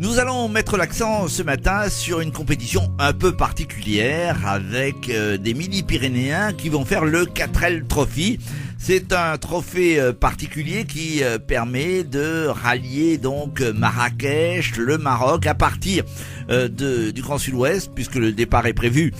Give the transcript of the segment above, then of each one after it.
Nous allons mettre l'accent ce matin sur une compétition un peu particulière avec des Midi-Pyrénéens qui vont faire le 4L Trophy. C'est un trophée particulier qui permet de rallier donc Marrakech, le Maroc, à partir du Grand Sud-Ouest, puisque le départ est prévu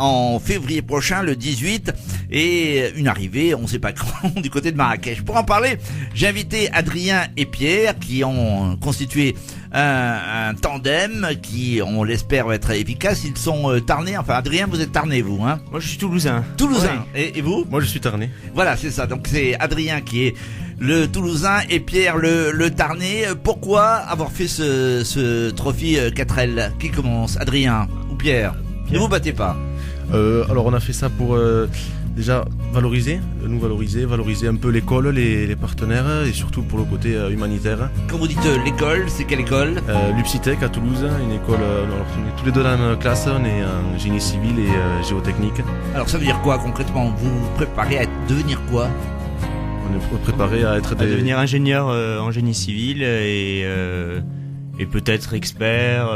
en février prochain, le 18, et une arrivée, on ne sait pas quand, du côté de Marrakech. Pour en parler, j'ai invité Adrien et Pierre qui ont constitué un tandem qui, on l'espère, va être efficace. Ils sont tarnais. Enfin, Adrien, vous êtes tarnais, vous, hein? Moi, je suis toulousain. Toulousain. Ouais. Et vous? Moi, je suis tarnais. Voilà, c'est ça. Donc, c'est Adrien qui est le Toulousain et Pierre le Tarnais. Pourquoi avoir fait ce trophée 4L? Qui commence? Adrien ou Pierre? Ne vous battez pas. Alors, on a fait ça pour déjà valoriser un peu l'école, les partenaires et surtout pour le côté humanitaire. Quand vous dites l'école, c'est quelle école? L'UPSITEC à Toulouse, une école, on est tous les deux dans la même classe, on est en génie civil et géotechnique. Alors ça veut dire quoi concrètement? Vous vous préparez à devenir quoi? On est préparé à être à devenir ingénieur en génie civil et peut-être expert,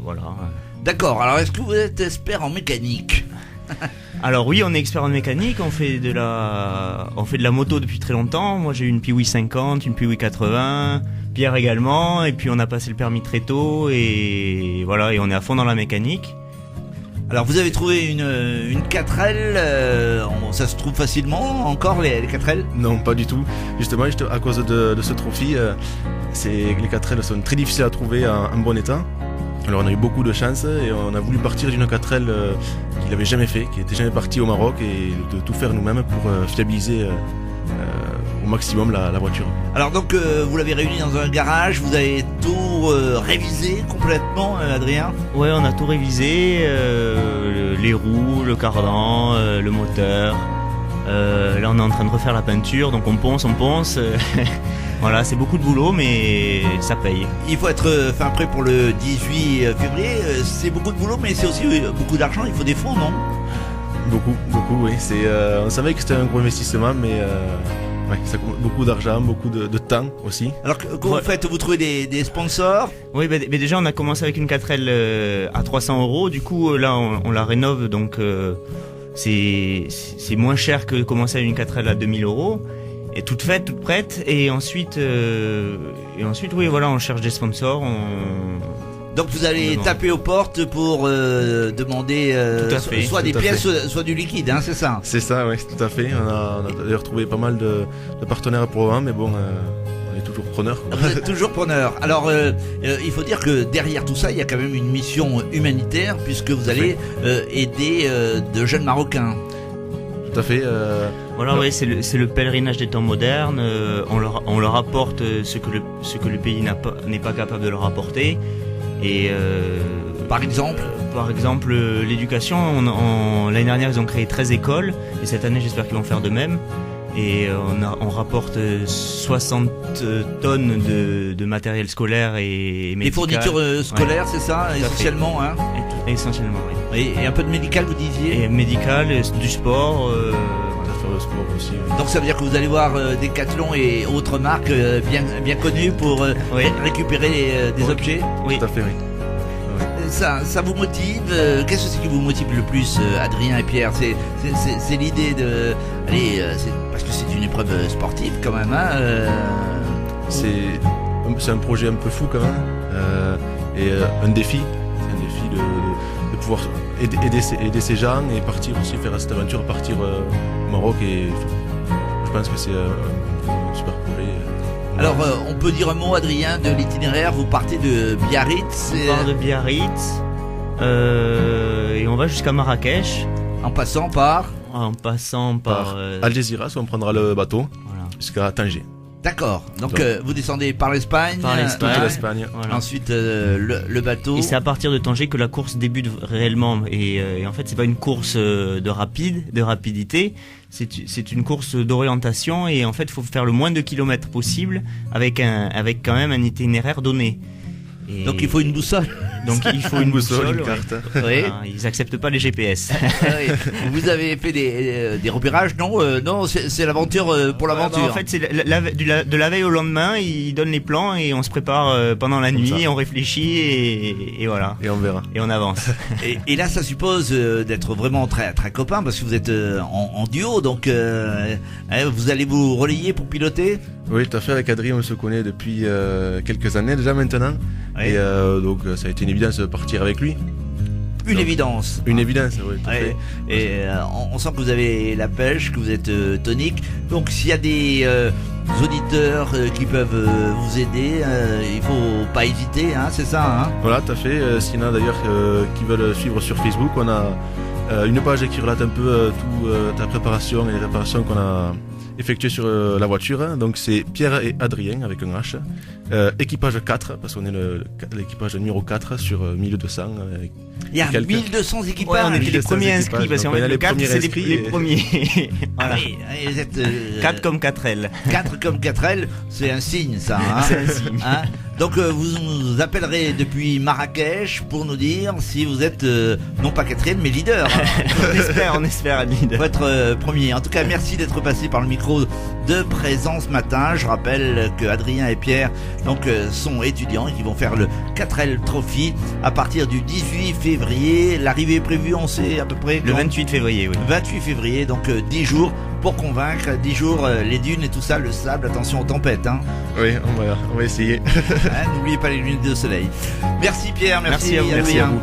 voilà. D'accord, alors est-ce que vous êtes expert en mécanique? Alors oui, on est expert en mécanique, on fait de la moto depuis très longtemps. Moi j'ai eu une Piwi 50, une Piwi 80, Pierre également, et puis on a passé le permis très tôt et voilà, et on est à fond dans la mécanique. Alors vous avez trouvé une 4L, ça se trouve facilement encore les 4L? Non, pas du tout. Justement, à cause de ce trophée, les 4L sont très difficiles à trouver en bon état. Alors on a eu beaucoup de chance et on a voulu partir d'une 4L qu'il n'avait jamais fait, qui n'était jamais parti au Maroc, et de tout faire nous-mêmes pour fiabiliser au maximum la voiture. Alors donc vous l'avez réuni dans un garage, vous avez tout révisé complètement, Adrien? Ouais, on a tout révisé, les roues, le cardan, le moteur. Là on est en train de refaire la peinture, donc on ponce. Voilà, c'est beaucoup de boulot, mais ça paye. Il faut être fin prêt pour le 18 février. C'est beaucoup de boulot, mais c'est aussi beaucoup d'argent. Il faut des fonds, non? Beaucoup, oui. On savait que c'était un gros investissement, mais ça coûte beaucoup d'argent, beaucoup de temps aussi. Alors, comment vous faites? Vous trouvez des sponsors? Oui, mais déjà, on a commencé avec une 4L à 300 €. Du coup, là, on la rénove, donc c'est moins cher que de commencer avec une 4L à 2000 €. Et toute faite, toute prête, et ensuite, oui, voilà, on cherche des sponsors. Donc vous allez taper aux portes pour demander soit des pièces, soit du liquide, hein, c'est ça? C'est ça, oui, tout à fait. On a d'ailleurs trouvé pas mal de partenaires pour mais bon, on est toujours preneurs. Vous êtes toujours preneurs. Alors, il faut dire que derrière tout ça, il y a quand même une mission humanitaire, puisque vous allez aider de jeunes Marocains. Tout à fait. Voilà, oui, c'est le pèlerinage des temps modernes. On leur apporte ce que le pays n'est pas capable de leur apporter. Et par exemple, l'éducation. L'année dernière, ils ont créé 13 écoles, et cette année, j'espère qu'ils vont faire de même. Et on rapporte 60 tonnes de matériel scolaire et médical. Les fournitures scolaires, c'est ça, essentiellement, hein? Essentiellement, oui. Et un peu de médical, vous disiez? Et médical, du sport. Faire le sport aussi. Oui. Donc ça veut dire que vous allez voir Decathlon et autres marques bien connues pour récupérer des objets? Oui, tout à fait, oui. Ça vous motive? Qu'est-ce que c'est qui vous motive le plus, Adrien et Pierre? C'est l'idée de... Allez, parce que c'est une épreuve sportive quand même, hein? C'est un projet un peu fou quand même, et un défi. C'est un défi de pouvoir aider ces gens et partir aussi, faire cette aventure, partir au Maroc, et je pense que c'est un super projet. Alors, on peut dire un mot, Adrien, de l'itinéraire. Vous partez de Biarritz. On part de Biarritz et on va jusqu'à Marrakech. En passant par Algeciras, où on prendra le bateau, voilà, jusqu'à Tanger. D'accord. Donc vous descendez par l'Espagne. Toute l'Espagne. Voilà. Ensuite le bateau. Et c'est à partir de Tanger que la course débute réellement. Et en fait, c'est pas une course de rapidité. C'est une course d'orientation. Et en fait, il faut faire le moins de kilomètres possible avec quand même un itinéraire donné. Et Donc il faut une boussole. donc il faut une boussole, une ouais. carte. Oui. Voilà, ils acceptent pas les GPS. Oui. Vous avez fait des repérages? Non, non, c'est l'aventure pour l'aventure. En fait, c'est de la veille au lendemain, ils donnent les plans et on se prépare pendant la Comme nuit, ça. on réfléchit et voilà. Et on verra. Et on avance. Et là, ça suppose d'être vraiment très très copains parce que vous êtes en duo, donc vous allez vous relayer pour piloter. Oui, tout à fait. Avec Adrien, on se connaît depuis quelques années déjà maintenant. Ouais. Et donc, ça a été une évidence de partir avec lui. Une Donc, évidence. Une évidence, oui, tout à Ouais. fait. Et on sent que vous avez la pêche, que vous êtes tonique. Donc s'il y a des auditeurs qui peuvent vous aider, il faut pas hésiter, hein, c'est ça, hein. Voilà, tout à fait. S'il y en a d'ailleurs qui veulent suivre sur Facebook, on a une page qui relate un peu toute la préparation et les réparations qu'on a effectuées sur la voiture. Donc c'est Pierre et Adrien avec un H. Équipage 4, parce qu'on est l'équipage numéro 4 sur 1200. Il y a Quelques- 1200 Ouais, équipages. on était les 1200 premiers équipages, inscrits parce donc qu'en on fait a le les 4 premiers c'est inscrits les et- premiers. Ah Voilà. oui, vous êtes 4 comme 4L. 4 comme 4L, c'est un signe ça, hein. C'est un signe. Hein. Donc vous nous appellerez depuis Marrakech pour nous dire si vous êtes non pas quatrième mais leader, hein. On espère Adrien. Votre premier. En tout cas, merci d'être passé par le micro de Présent ce matin. Je rappelle que Adrien et Pierre donc sont étudiants et qui vont faire le 4L Trophy à partir du 18 février. L'arrivée est prévue, on sait à peu près Le quand 28 février, oui. 28 février, donc 10 jours pour convaincre, 10 jours les dunes et tout ça, le sable, attention aux tempêtes, hein. Oui, on va essayer. Hein, n'oubliez pas les lunettes de soleil. Merci Pierre, merci, Merci à vous. Adrien. Merci à vous.